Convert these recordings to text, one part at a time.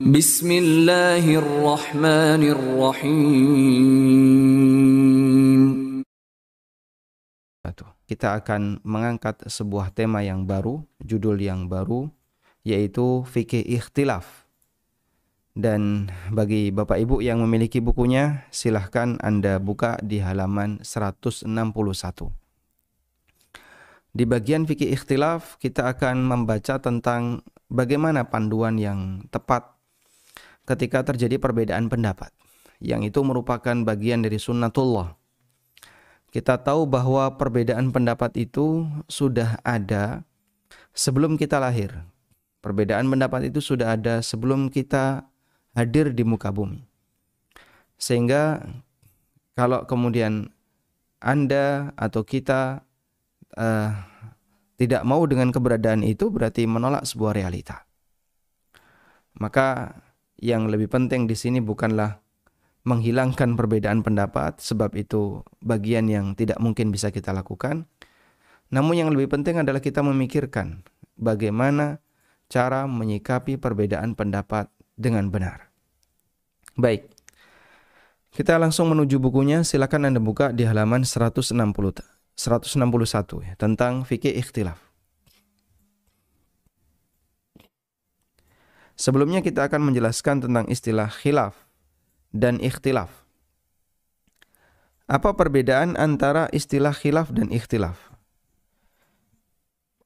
Bismillahirrahmanirrahim. Kita akan mengangkat sebuah tema yang baru, judul yang baru, yaitu fikih ikhtilaf. Dan bagi Bapak Ibu yang memiliki bukunya, silahkan Anda buka di halaman 161. Di bagian fikih ikhtilaf, kita akan membaca tentang bagaimana panduan yang tepat ketika terjadi perbedaan pendapat, yang itu merupakan bagian dari sunnatullah. Kita tahu bahwa perbedaan pendapat itu sudah ada sebelum kita lahir. Perbedaan pendapat itu sudah ada sebelum kita hadir di muka bumi. Sehingga kalau kemudian Anda atau kita tidak mau dengan keberadaan itu, berarti menolak sebuah realita. Maka yang lebih penting di sini bukanlah menghilangkan perbedaan pendapat, sebab itu bagian yang tidak mungkin bisa kita lakukan. Namun yang lebih penting adalah kita memikirkan bagaimana cara menyikapi perbedaan pendapat dengan benar. Baik, kita langsung menuju bukunya. Silakan Anda buka di halaman 161 ya, tentang fikih ikhtilaf. Sebelumnya kita akan menjelaskan tentang istilah khilaf dan ikhtilaf. Apa perbedaan antara istilah khilaf dan ikhtilaf?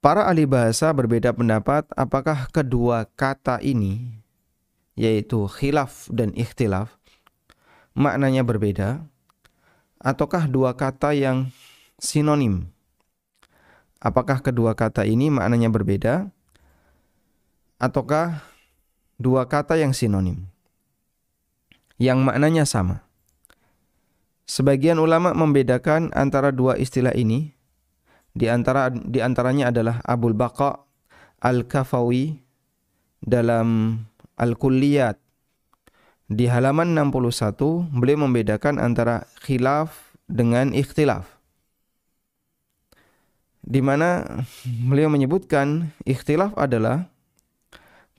Para ahli bahasa berbeda pendapat apakah kedua kata ini, yaitu khilaf dan ikhtilaf, maknanya berbeda, ataukah dua kata yang sinonim? Apakah kedua kata ini maknanya berbeda, ataukah dua kata yang sinonim, yang maknanya sama? Sebagian ulama membedakan antara dua istilah ini. Di antaranya adalah Abul Baqa Al-Kafawi dalam Al-Kulliyat. Di halaman 61, beliau membedakan antara khilaf dengan ikhtilaf. Di mana beliau menyebutkan ikhtilaf adalah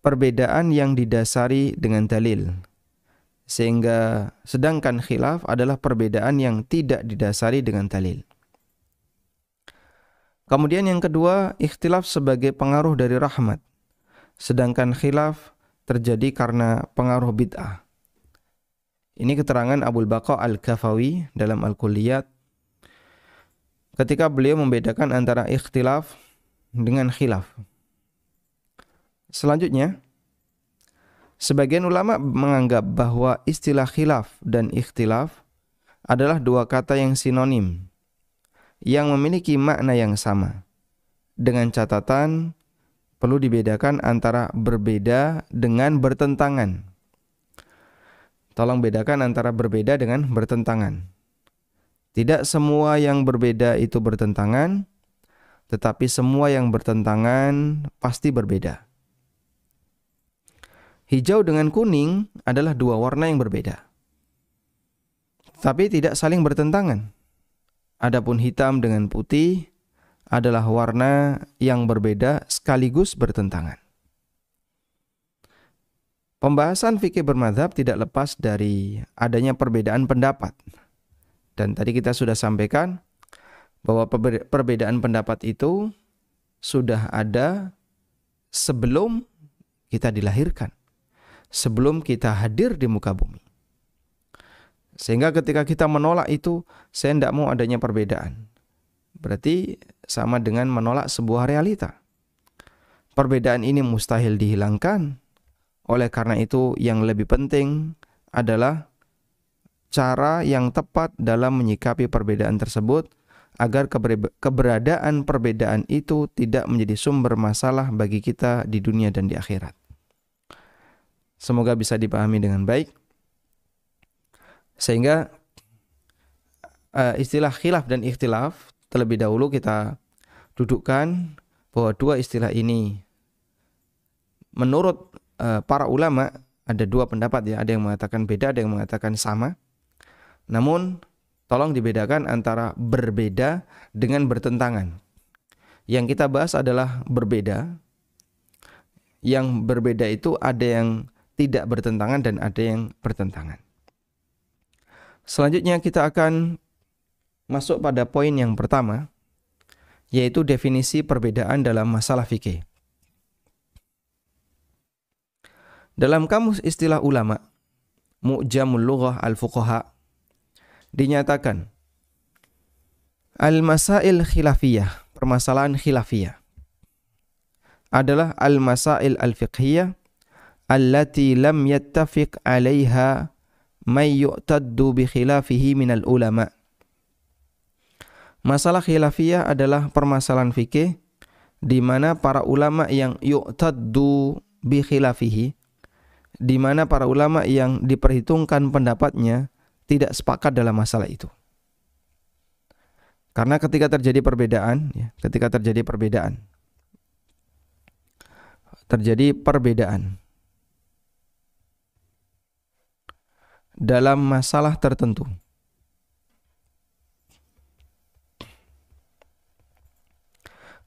perbedaan yang didasari dengan dalil. Sedangkan khilaf adalah perbedaan yang tidak didasari dengan dalil. Kemudian yang kedua, ikhtilaf sebagai pengaruh dari rahmat. Sedangkan khilaf terjadi karena pengaruh bid'ah. Ini keterangan Abul Baqa Al-Kafawi dalam Al-Kulliyat ketika beliau membedakan antara ikhtilaf dengan khilaf. Selanjutnya, sebagian ulama menganggap bahwa istilah khilaf dan ikhtilaf adalah dua kata yang sinonim, yang memiliki makna yang sama. Dengan catatan, perlu dibedakan antara berbeda dengan bertentangan. Tolong bedakan antara berbeda dengan bertentangan. Tidak semua yang berbeda itu bertentangan, tetapi semua yang bertentangan pasti berbeda. Hijau dengan kuning adalah dua warna yang berbeda, tapi tidak saling bertentangan. Adapun hitam dengan putih adalah warna yang berbeda sekaligus bertentangan. Pembahasan fikih bermadzhab tidak lepas dari adanya perbedaan pendapat. Dan tadi kita sudah sampaikan bahwa perbedaan pendapat itu sudah ada sebelum kita dilahirkan, sebelum kita hadir di muka bumi. Sehingga ketika kita menolak itu, saya tidak mau adanya perbedaan. Berarti sama dengan menolak sebuah realita. Perbedaan ini mustahil dihilangkan. Oleh karena itu yang lebih penting adalah cara yang tepat dalam menyikapi perbedaan tersebut, agar keberadaan perbedaan itu tidak menjadi sumber masalah bagi kita di dunia dan di akhirat. Semoga bisa dipahami dengan baik. Sehingga istilah khilaf dan ikhtilaf terlebih dahulu kita dudukkan bahwa dua istilah ini menurut para ulama ada dua pendapat ya, ada yang mengatakan beda, ada yang mengatakan sama. Namun tolong dibedakan antara berbeda dengan bertentangan. Yang kita bahas adalah berbeda. Yang berbeda itu ada yang tidak bertentangan dan ada yang bertentangan. Selanjutnya kita akan masuk pada poin yang pertama, yaitu definisi perbedaan dalam masalah fikih. Dalam kamus istilah ulama, Mu'jamul Lughah Al-Fuqaha, dinyatakan al-masail khilafiyah, permasalahan khilafiyah, adalah al-masail al-fiqhiyah allati lam yattafiq 'alaiha may yu'taddu bi khilafihi minal ulama. Masalah khilafiyah adalah permasalahan fikih di mana para ulama yang yu'taddu bi khilafihi, di mana para ulama yang diperhitungkan pendapatnya tidak sepakat dalam masalah itu. Karena ketika terjadi perbedaan dalam masalah tertentu,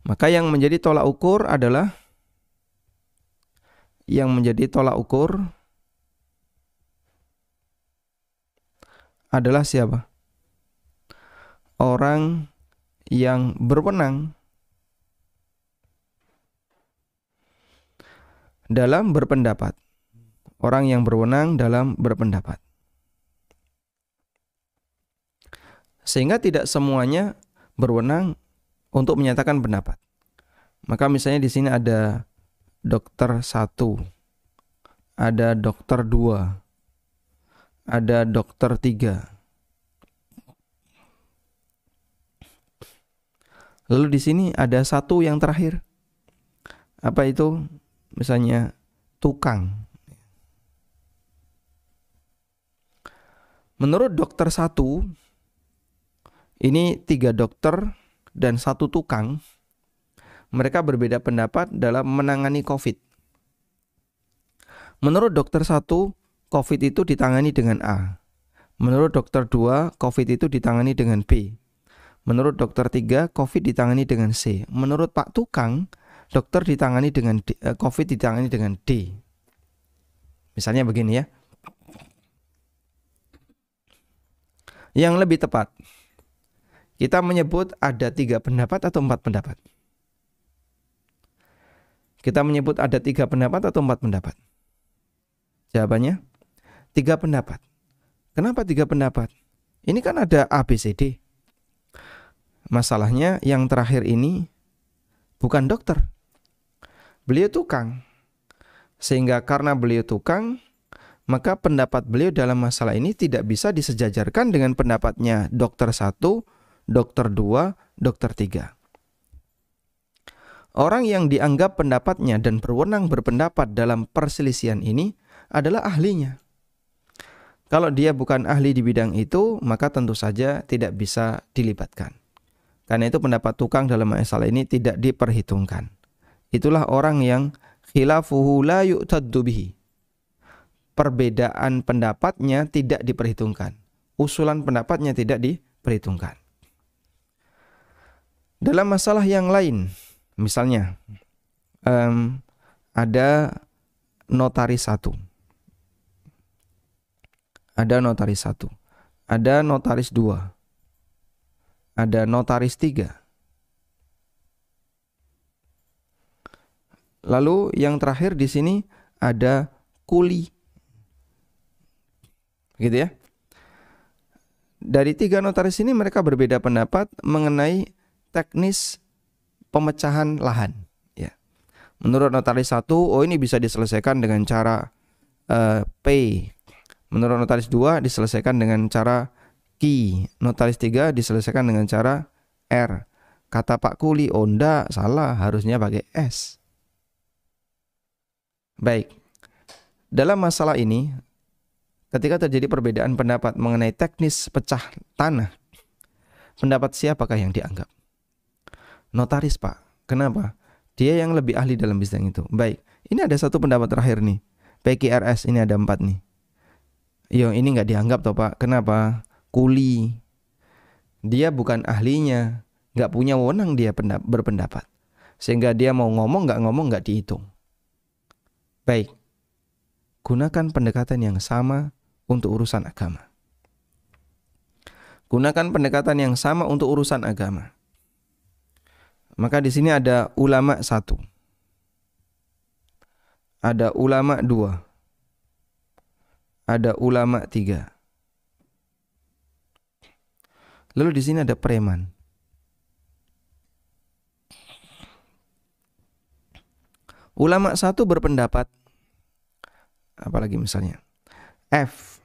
maka yang menjadi tolak ukur adalah siapa? Orang yang berwenang dalam berpendapat. Orang yang berwenang dalam berpendapat. Sehingga tidak semuanya berwenang untuk menyatakan pendapat. Maka misalnya di sini ada dokter 1, ada dokter 2, ada dokter 3. Lalu di sini ada satu yang terakhir. Apa itu? Misalnya tukang. Menurut dokter 1, ini 3 dokter dan 1 tukang. Mereka berbeda pendapat dalam menangani COVID. Menurut dokter 1, COVID itu ditangani dengan A. Menurut dokter 2, COVID itu ditangani dengan B. Menurut dokter 3, COVID ditangani dengan C. Menurut Pak Tukang, dokter ditangani dengan D, COVID ditangani dengan D. Misalnya begini ya. Yang lebih tepat, kita menyebut ada 3 pendapat atau 4 pendapat? Kita menyebut ada 3 pendapat atau 4 pendapat? Jawabannya 3 pendapat. Kenapa 3 pendapat? Ini kan ada A, B, C, D. Masalahnya yang terakhir ini bukan dokter. Beliau tukang. Sehingga karena beliau tukang, maka pendapat beliau dalam masalah ini tidak bisa disejajarkan dengan pendapatnya dokter 1, dokter 2, dokter 3. Orang yang dianggap pendapatnya dan berwenang berpendapat dalam perselisihan ini adalah ahlinya. Kalau dia bukan ahli di bidang itu, maka tentu saja tidak bisa dilibatkan. Karena itu pendapat tukang dalam masalah ini tidak diperhitungkan. Itulah orang yang khilafuhu la yu'taddu bihi. Perbedaan pendapatnya tidak diperhitungkan. Usulan pendapatnya tidak diperhitungkan. Dalam masalah yang lain, misalnya ada notaris 1. Ada notaris 1. Ada notaris 2. Ada notaris 3. Lalu yang terakhir di sini ada kuli. Gitu ya. Dari 3 notaris ini mereka berbeda pendapat mengenai teknis pemecahan lahan. Ya. Menurut notaris 1, ini bisa diselesaikan dengan cara P. Menurut notaris 2 diselesaikan dengan cara Q. Notaris 3 diselesaikan dengan cara R. Kata Pak Kuli, enggak, salah, harusnya pakai S. Baik. Dalam masalah ini, ketika terjadi perbedaan pendapat mengenai teknis pecah tanah, pendapat siapakah yang dianggap? Notaris, Pak. Kenapa? Dia yang lebih ahli dalam bidang itu. Baik. Ini ada satu pendapat terakhir nih. PQRS ini ada 4 nih. Ini nggak dianggap toh, Pak. Kenapa? Kuli. Dia bukan ahlinya. Nggak punya wewenang dia berpendapat. Sehingga dia mau ngomong nggak dihitung. Baik. gunakan pendekatan yang sama untuk urusan agama. Gunakan pendekatan yang sama untuk urusan agama. Maka di sini ada ulama 1, ada ulama 2, ada ulama 3. Lalu di sini ada preman. Ulama 1 berpendapat, apalagi misalnya F,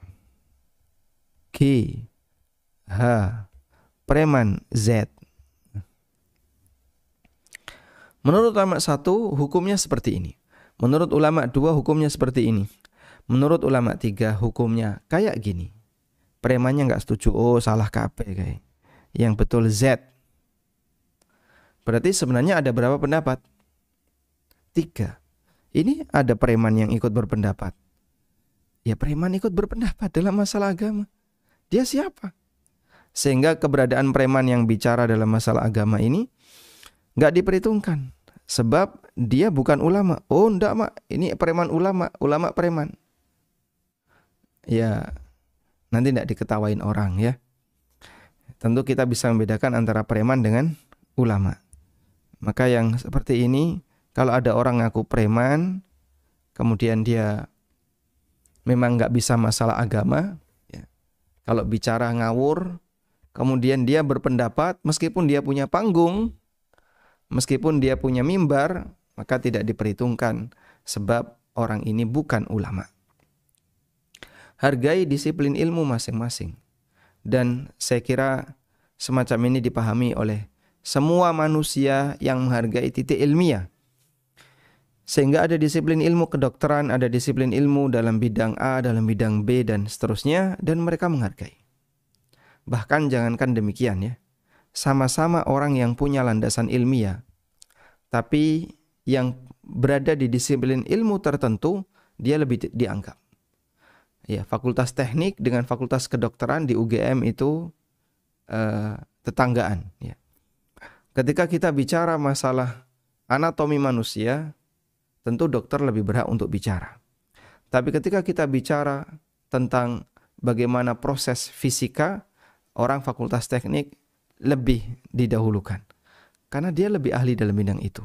G, H, preman Z. Menurut ulama 1 hukumnya seperti ini. Menurut ulama 2 hukumnya seperti ini. Menurut ulama 3 hukumnya kayak gini. Premannya nggak setuju, oh salah kabeh kayak. Yang betul Z. Berarti sebenarnya ada berapa pendapat? 3. Ini ada preman yang ikut berpendapat. Ya preman ikut berpendapat dalam masalah agama. Dia siapa? Sehingga keberadaan preman yang bicara dalam masalah agama ini nggak diperhitungkan. Sebab dia bukan ulama. Oh enggak mak, ini preman ulama, ulama preman. Ya nanti enggak diketawain orang ya. Tentu kita bisa membedakan antara preman dengan ulama. Maka yang seperti ini, kalau ada orang ngaku preman, kemudian dia memang nggak bisa masalah agama, ya. Kalau bicara ngawur, kemudian dia berpendapat meskipun dia punya panggung, meskipun dia punya mimbar, maka tidak diperhitungkan sebab orang ini bukan ulama. Hargai disiplin ilmu masing-masing. Dan saya kira semacam ini dipahami oleh semua manusia yang menghargai titik ilmiah. Sehingga ada disiplin ilmu kedokteran, ada disiplin ilmu dalam bidang A, dalam bidang B, dan seterusnya, dan mereka menghargai. Bahkan jangankan demikian ya, sama-sama orang yang punya landasan ilmiah, tapi yang berada di disiplin ilmu tertentu, dia lebih dianggap. Ya, fakultas teknik dengan fakultas kedokteran di UGM itu tetanggaan. Ya. Ketika kita bicara masalah anatomi manusia, tentu dokter lebih berhak untuk bicara. Tapi ketika kita bicara tentang bagaimana proses fisika, orang fakultas teknik lebih didahulukan. Karena dia lebih ahli dalam bidang itu.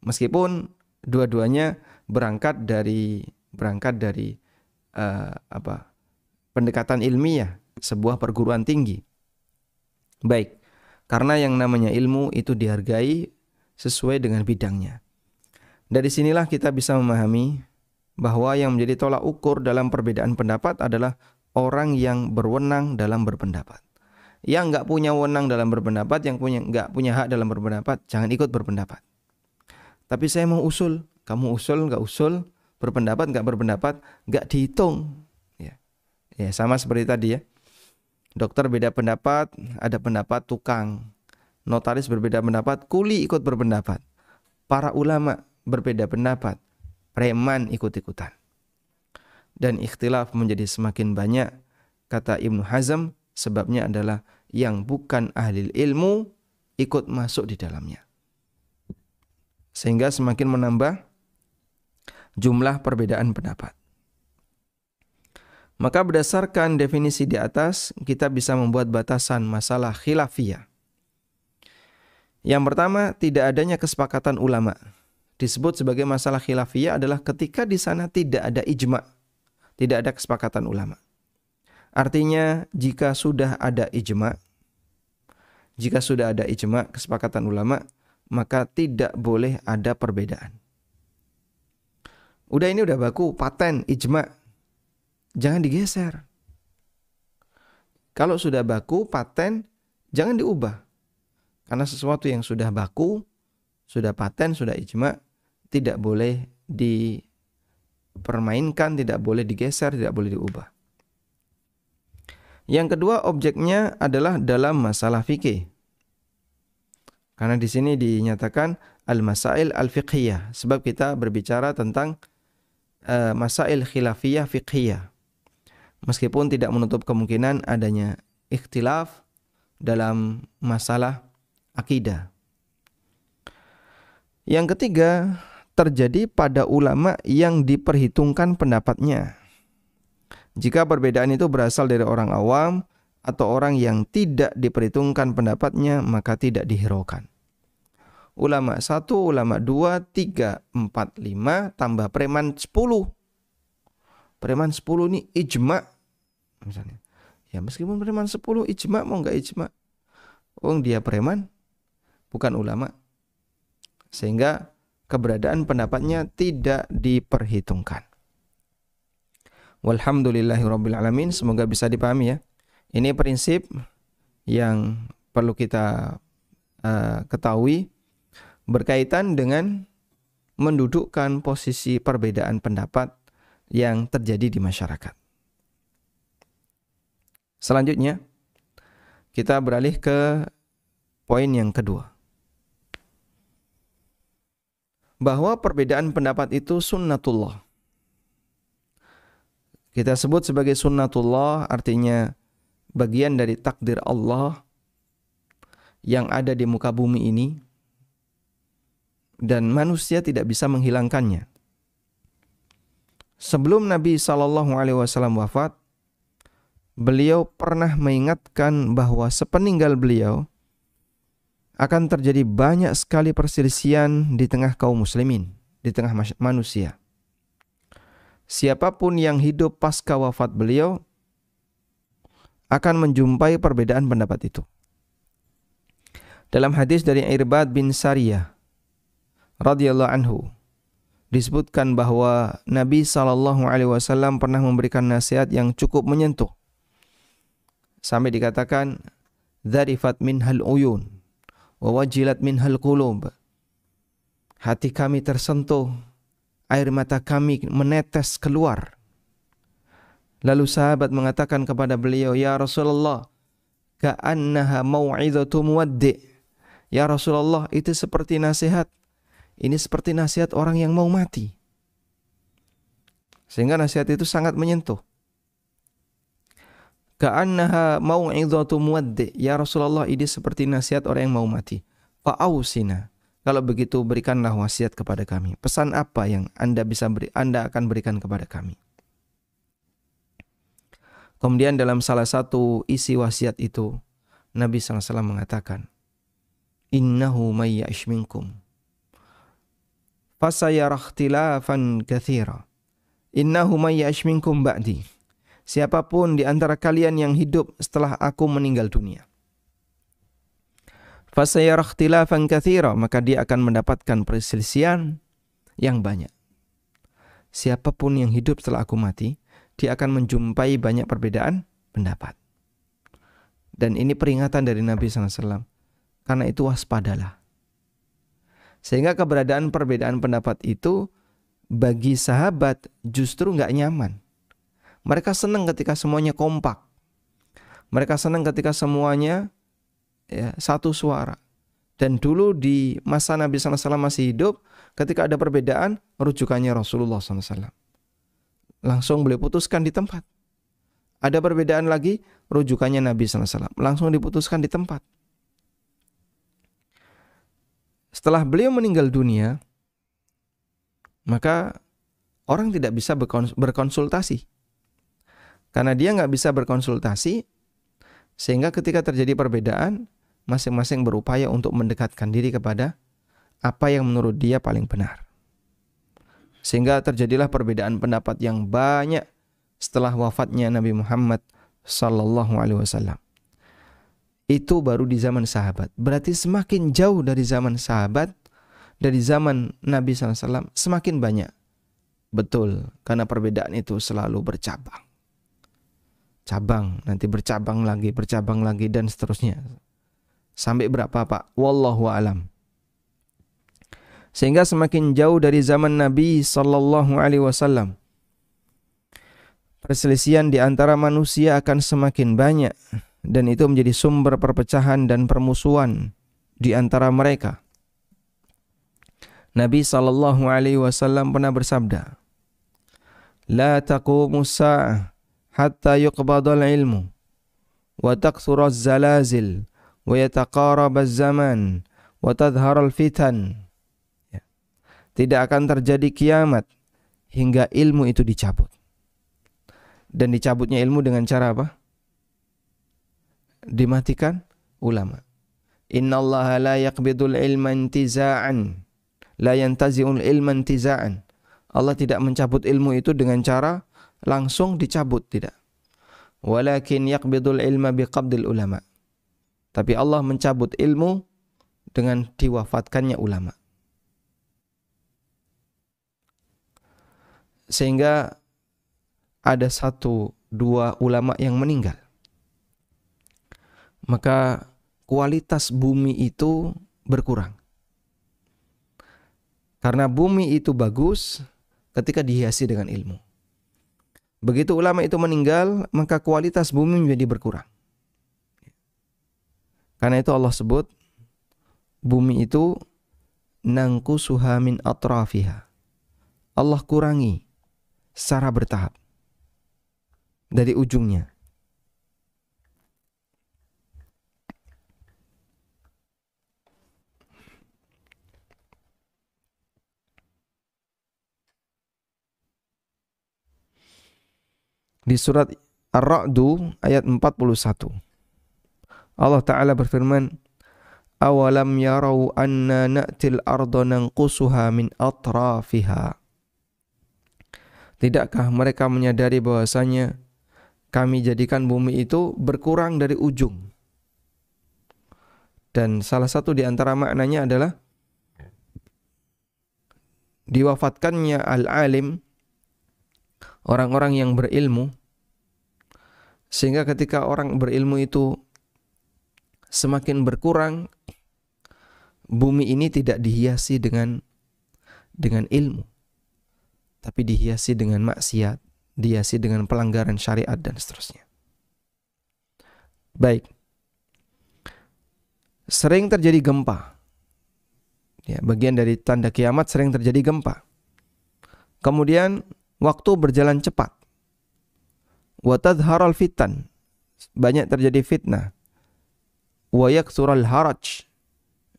Meskipun dua-duanya berangkat dari pendekatan ilmiah, sebuah perguruan tinggi. Baik, karena yang namanya ilmu itu dihargai sesuai dengan bidangnya. Dari sinilah kita bisa memahami bahwa yang menjadi tolak ukur dalam perbedaan pendapat adalah orang yang berwenang dalam berpendapat. Yang nggak punya wenang dalam berpendapat, yang nggak punya hak dalam berpendapat, jangan ikut berpendapat. Tapi saya mau usul, kamu usul nggak usul, berpendapat nggak berpendapat, nggak dihitung. Ya, sama seperti tadi ya. Dokter beda pendapat, ada pendapat tukang. Notaris berbeda pendapat, kuli ikut berpendapat. Para ulama berbeda pendapat, preman ikut-ikutan. Dan ikhtilaf menjadi semakin banyak, kata Ibnu Hazm, sebabnya adalah yang bukan ahli ilmu ikut masuk di dalamnya. Sehingga semakin menambah jumlah perbedaan pendapat. Maka berdasarkan definisi di atas, kita bisa membuat batasan masalah khilafiyah. Yang pertama, tidak adanya kesepakatan ulama. Disebut sebagai masalah khilafiyah adalah ketika di sana tidak ada ijma', tidak ada kesepakatan ulama. Artinya, jika sudah ada ijma', kesepakatan ulama, maka tidak boleh ada perbedaan. Ini udah baku, paten, ijma', jangan digeser. Kalau sudah baku, paten, jangan diubah. Karena sesuatu yang sudah baku, sudah paten, sudah ijma', tidak boleh dipermainkan, tidak boleh digeser, tidak boleh diubah. Yang kedua, objeknya adalah dalam masalah fikih. Karena di sini dinyatakan al-masail al-fiqhiyah, sebab kita berbicara tentang masail khilafiyah fiqhiyah. Meskipun tidak menutup kemungkinan adanya ikhtilaf dalam masalah akidah. Yang ketiga, terjadi pada ulama yang diperhitungkan pendapatnya. Jika perbedaan itu berasal dari orang awam atau orang yang tidak diperhitungkan pendapatnya, maka tidak dihiraukan. Ulama 1, ulama 2, 3, 4, 5, tambah preman 10. Preman 10 ini ijma. Misalnya. Ya meskipun preman 10 ijma, mau enggak ijma. Dia preman, bukan ulama. Sehingga keberadaan pendapatnya tidak diperhitungkan. Walhamdulillahirabbil alamin. Semoga bisa dipahami ya. Ini prinsip yang perlu kita ketahui berkaitan dengan mendudukkan posisi perbedaan pendapat yang terjadi di masyarakat. Selanjutnya, kita beralih ke poin yang kedua. Bahwa perbedaan pendapat itu sunnatullah. Kita sebut sebagai sunnatullah artinya bagian dari takdir Allah yang ada di muka bumi ini dan manusia tidak bisa menghilangkannya. Sebelum Nabi SAW wafat, beliau pernah mengingatkan bahwa sepeninggal beliau akan terjadi banyak sekali perselisihan di tengah kaum muslimin, di tengah manusia. Siapapun yang hidup pasca wafat beliau akan menjumpai perbedaan pendapat itu. Dalam hadis dari Irbad bin Sariyah radhiyallahu anhu disebutkan bahwa Nabi SAW pernah memberikan nasihat yang cukup menyentuh. Sampai dikatakan dzarifat minhal uyun wa wajilat minhal qulub. Hati kami tersentuh, air mata kami menetes keluar. Lalu sahabat mengatakan kepada beliau, "Ya Rasulullah, ka'annaha mau'izatu muwaddi'." Ya Rasulullah, itu seperti nasihat. Ini seperti nasihat orang yang mau mati. Sehingga nasihat itu sangat menyentuh. Ka'annaha mau'izatu muwaddi'. Ya Rasulullah, ini seperti nasihat orang yang mau mati. Fa'ausina. Kalau begitu berikanlah wasiat kepada kami. Pesan apa yang Anda akan berikan kepada kami? Kemudian dalam salah satu isi wasiat itu, Nabi SAW mengatakan, "Innahu may ya'ish minkum fasayara ikhtilafan katsira. Innahu may ya'ish minkum ba'di." Siapapun di antara kalian yang hidup setelah aku meninggal dunia, fasayara ikhtilafan katsira, maka dia akan mendapatkan perselisihan yang banyak. Siapapun yang hidup setelah aku mati, dia akan menjumpai banyak perbedaan pendapat. Dan ini peringatan dari Nabi SAW. Karena itu waspadalah. Sehingga keberadaan perbedaan pendapat itu bagi sahabat justru nggak nyaman. Mereka senang ketika semuanya kompak. Mereka senang ketika semuanya satu suara. Dan dulu di masa Nabi SAW masih hidup, ketika ada perbedaan, rujukannya Rasulullah SAW. Langsung beliau putuskan di tempat. Ada perbedaan lagi, rujukannya Nabi SAW. Langsung diputuskan di tempat. Setelah beliau meninggal dunia, maka orang tidak bisa berkonsultasi. Karena dia nggak bisa berkonsultasi, sehingga ketika terjadi perbedaan, masing-masing berupaya untuk mendekatkan diri kepada apa yang menurut dia paling benar. Sehingga terjadilah perbedaan pendapat yang banyak setelah wafatnya Nabi Muhammad SAW. Itu baru di zaman sahabat. Berarti semakin jauh dari zaman sahabat, dari zaman Nabi SAW, semakin banyak. Betul, karena perbedaan itu selalu bercabang. Cabang, nanti bercabang lagi, dan seterusnya. Sampai berapa Pak? Wallahu a'lam. Sehingga semakin jauh dari zaman Nabi SAW, perselisihan di antara manusia akan semakin banyak. Dan itu menjadi sumber perpecahan dan permusuhan di antara mereka. Nabi SAW pernah bersabda, "La taqumus sa'ah hatta yuqbadal ilmu wa takthuruz zalazil wa yataqarabaz zaman wa tadhharul fitan." tidak akan terjadi kiamat hingga ilmu itu dicabut. Dan dicabutnya ilmu dengan cara apa? Dimatikan ulama. Innallaha la yaqbidul ilma intiza'an, la yantazi'ul ilma intiza'an. Allah tidak mencabut ilmu itu dengan cara langsung dicabut, tidak. Walakin yaqbidul ilma biqabdil ulama. Tapi Allah mencabut ilmu dengan diwafatkannya ulama. Sehingga ada 1-2 ulama yang meninggal, maka kualitas bumi itu berkurang. Karena bumi itu bagus ketika dihiasi dengan ilmu. Begitu ulama itu meninggal, maka kualitas bumi menjadi berkurang. Karena itu Allah sebut bumi itu nangkusuha min atrafiha. Allah kurangi secara bertahap dari ujungnya. Di surat Ar-Ra'du ayat 41, Allah Ta'ala berfirman, awalam yarau anna na'til arda nanqusuha min atrafiha. Tidakkah mereka menyadari bahwasanya kami jadikan bumi itu berkurang dari ujung? Dan salah satu di antara maknanya adalah diwafatkannya al-alim, orang-orang yang berilmu, sehingga ketika orang berilmu itu semakin berkurang, bumi ini tidak dihiasi dengan ilmu, tapi dihiasi dengan maksiat, dihiasi dengan pelanggaran syariat dan seterusnya. Baik. Sering terjadi gempa. Ya, bagian dari tanda kiamat sering terjadi gempa. Kemudian waktu berjalan cepat. Wa tadhharal fitan. Banyak terjadi fitnah. Wa yakthural haraj.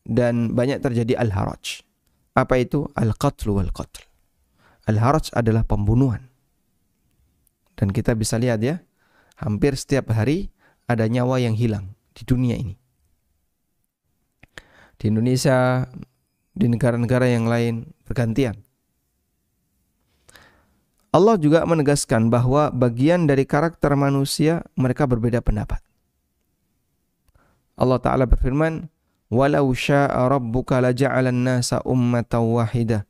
Dan banyak terjadi al-haraj. Apa itu? Al-qatlu wal-qatl. Al-haraj adalah pembunuhan. Dan kita bisa lihat ya, hampir setiap hari ada nyawa yang hilang di dunia ini. Di Indonesia, di negara-negara yang lain bergantian. Allah juga menegaskan bahwa bagian dari karakter manusia mereka berbeda pendapat. Allah Ta'ala berfirman, walau sya'a rabbuka laja'alan nasa ummatan wahidah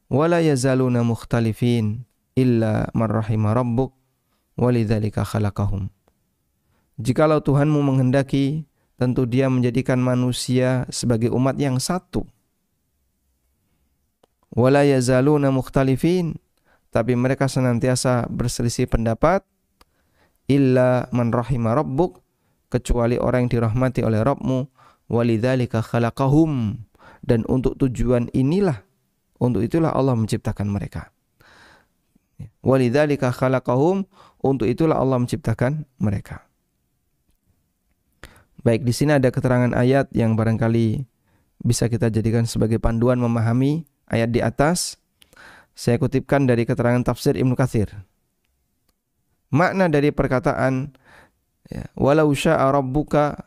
wala yazaluna mukhtalifin illa man rahima rabbuk walidzalika khalaqahum. Jikalau Tuhanmu menghendaki, tentu Dia menjadikan manusia sebagai umat yang satu. Wala yazaluna mukhtalifin, tapi mereka senantiasa berselisih pendapat. Illa man rahima rabbuk, kecuali orang yang dirahmati oleh Rabbmu. Walidzalika khalaqahum, dan untuk tujuan inilah, untuk itulah Allah menciptakan mereka. Walidzalika khalaqahum, untuk itulah Allah menciptakan mereka. Baik, di sini ada keterangan ayat yang barangkali bisa kita jadikan sebagai panduan memahami ayat di atas. Saya kutipkan dari keterangan tafsir Ibnu Katsir. Makna dari perkataan walau sya'a rabbuka,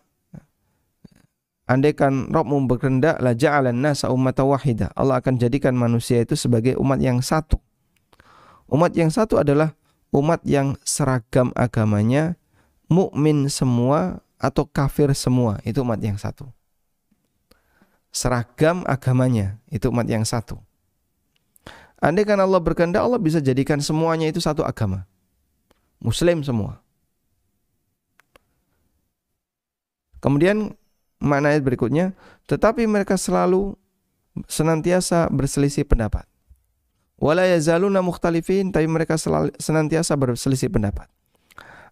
andaikan Rabbmu berkehendak, la ja'alan nasa ummatan wahidah, Allah akan jadikan manusia itu sebagai umat yang satu. Umat yang satu adalah umat yang seragam agamanya, mukmin semua atau kafir semua, itu umat yang satu. Seragam agamanya, itu umat yang satu. Andaikan Allah berkehendak, Allah bisa jadikan semuanya itu satu agama, Muslim semua. Kemudian makna ayat berikutnya, tetapi mereka selalu senantiasa berselisih pendapat. Wala yazaluna mukhtalifin, tapi mereka senantiasa berselisih pendapat.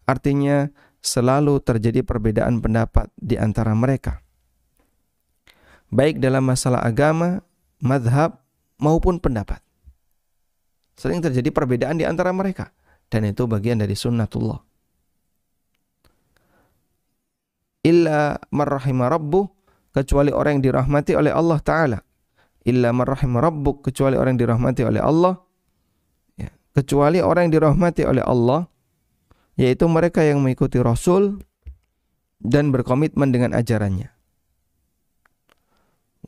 Artinya selalu terjadi perbedaan pendapat di antara mereka, baik dalam masalah agama, mazhab maupun pendapat. Sering terjadi perbedaan di antara mereka, dan itu bagian dari sunnatullah. Illa man rahima rabbuh, kecuali orang yang dirahmati oleh Allah Ta'ala. illa man rahima rabbuk, kecuali orang yang dirahmati oleh Allah, ya, kecuali orang yang dirahmati oleh Allah, yaitu mereka yang mengikuti Rasul dan berkomitmen dengan ajarannya.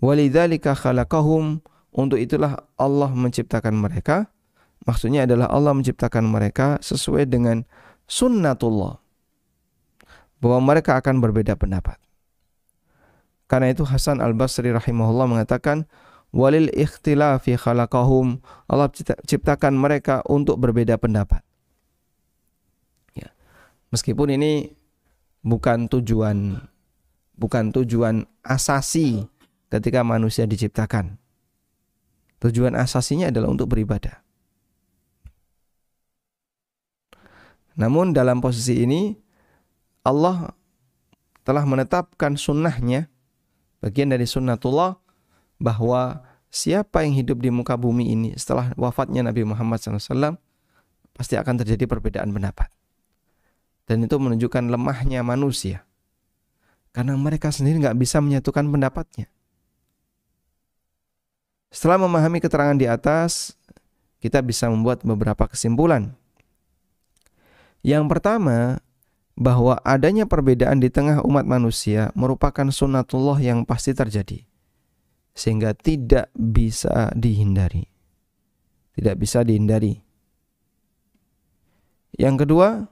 Walidzalika khalaqahum, untuk itulah Allah menciptakan mereka. Maksudnya adalah Allah menciptakan mereka sesuai dengan sunnatullah, bahwa mereka akan berbeda pendapat. Karena itu Hasan Al-Basri rahimahullah mengatakan, walil ikhtilafi khalaqahum, Allah ciptakan mereka untuk berbeda pendapat. Ya. Meskipun ini bukan tujuan asasi ketika manusia diciptakan. Tujuan asasinya adalah untuk beribadah. Namun dalam posisi ini Allah telah menetapkan sunnahnya, bagian dari sunnatullah, bahwa siapa yang hidup di muka bumi ini setelah wafatnya Nabi Muhammad SAW, pasti akan terjadi perbedaan pendapat. Dan itu menunjukkan lemahnya manusia, karena mereka sendiri nggak bisa menyatukan pendapatnya. Setelah memahami keterangan di atas, kita bisa membuat beberapa kesimpulan. Yang pertama, bahwa adanya perbedaan di tengah umat manusia merupakan sunnatullah yang pasti terjadi, sehingga tidak bisa dihindari. Tidak bisa dihindari. Yang kedua,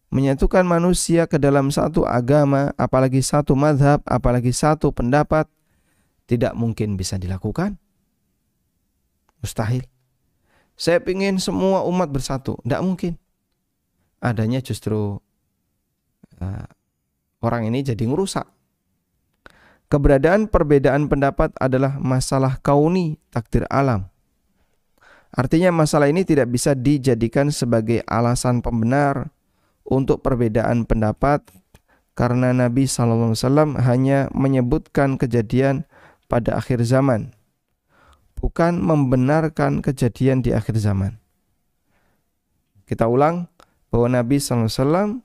menyatukan manusia ke dalam satu agama, apalagi satu mazhab, apalagi satu pendapat, tidak mungkin bisa dilakukan. Mustahil. Saya ingin semua umat bersatu, tidak mungkin. Adanya justru orang ini jadi ngerusak. Keberadaan perbedaan pendapat adalah masalah kauni, takdir alam. Artinya masalah ini tidak bisa dijadikan sebagai alasan pembenar untuk perbedaan pendapat, karena Nabi SAW hanya menyebutkan kejadian pada akhir zaman, bukan membenarkan kejadian di akhir zaman. Kita ulang, bahwa Nabi SAW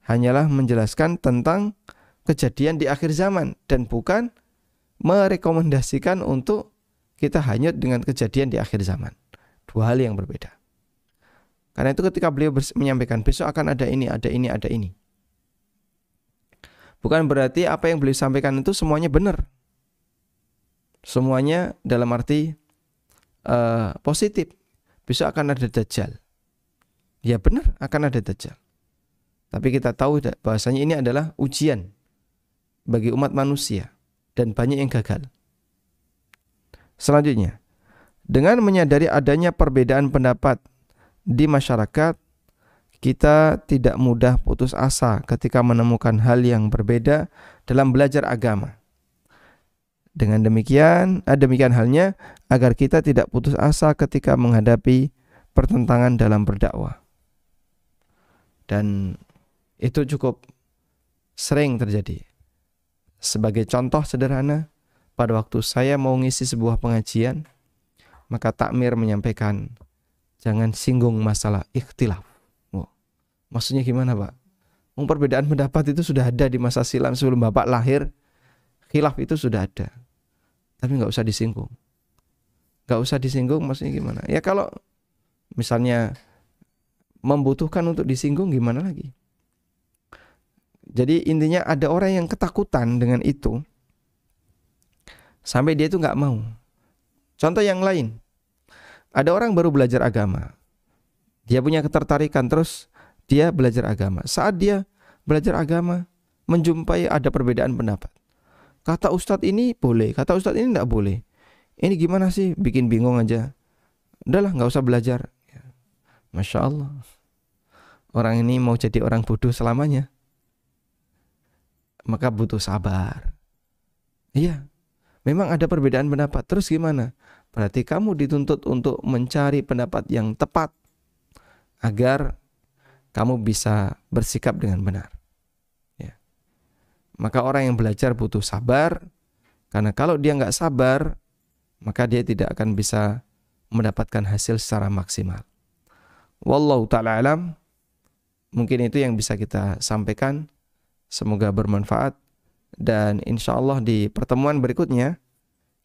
hanyalah menjelaskan tentang kejadian di akhir zaman, dan bukan merekomendasikan untuk kita hanyut dengan kejadian di akhir zaman. Dua hal yang berbeda. Karena itu ketika beliau menyampaikan besok akan ada ini, ada ini, ada ini, bukan berarti apa yang beliau sampaikan itu semuanya benar. Semuanya dalam arti positif. Besok akan ada Dajjal. Ya benar, akan ada Dajjal. Tapi kita tahu bahwasanya ini adalah ujian bagi umat manusia, dan banyak yang gagal. Selanjutnya, dengan menyadari adanya perbedaan pendapat di masyarakat, kita tidak mudah putus asa ketika menemukan hal yang berbeda dalam belajar agama. Dengan demikian halnya agar kita tidak putus asa ketika menghadapi pertentangan dalam berdakwah. Dan itu cukup sering terjadi. Sebagai contoh sederhana, pada waktu saya mau ngisi sebuah pengajian, maka takmir menyampaikan, jangan singgung masalah ikhtilaf. Oh, maksudnya gimana, Pak? Perbedaan pendapat itu sudah ada di masa silam sebelum Bapak lahir. Khilaf itu sudah ada, tapi nggak usah disinggung. Nggak usah disinggung maksudnya gimana? Ya kalau misalnya membutuhkan untuk disinggung, gimana lagi? Jadi intinya ada orang yang ketakutan dengan itu, sampai dia itu nggak mau. Contoh yang lain, ada orang baru belajar agama, dia punya ketertarikan, terus dia belajar agama. Saat dia belajar agama, menjumpai ada perbedaan pendapat. Kata ustadz ini boleh, kata ustadz ini nggak boleh. Ini gimana sih? Bikin bingung aja. Udahlah, nggak usah belajar. Masya Allah, orang ini mau jadi orang bodoh selamanya. Maka butuh sabar. Iya, memang ada perbedaan pendapat. Terus gimana? Berarti kamu dituntut untuk mencari pendapat yang tepat agar kamu bisa bersikap dengan benar. Ya. Maka orang yang belajar butuh sabar, karena kalau dia nggak sabar, maka dia tidak akan bisa mendapatkan hasil secara maksimal. Wallahu ta'ala alam. Mungkin itu yang bisa kita sampaikan. Semoga bermanfaat. Dan insya Allah di pertemuan berikutnya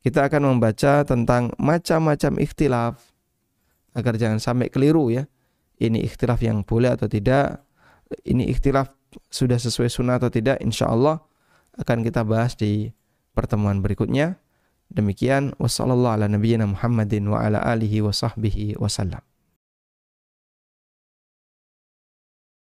kita akan membaca tentang macam-macam ikhtilaf agar jangan sampai keliru ya. Ini ikhtilaf yang boleh atau tidak, ini ikhtilaf sudah sesuai sunnah atau tidak, insya Allah akan kita bahas di pertemuan berikutnya. Demikian, wassalamualaikum warahmatullahi wabarakatuh.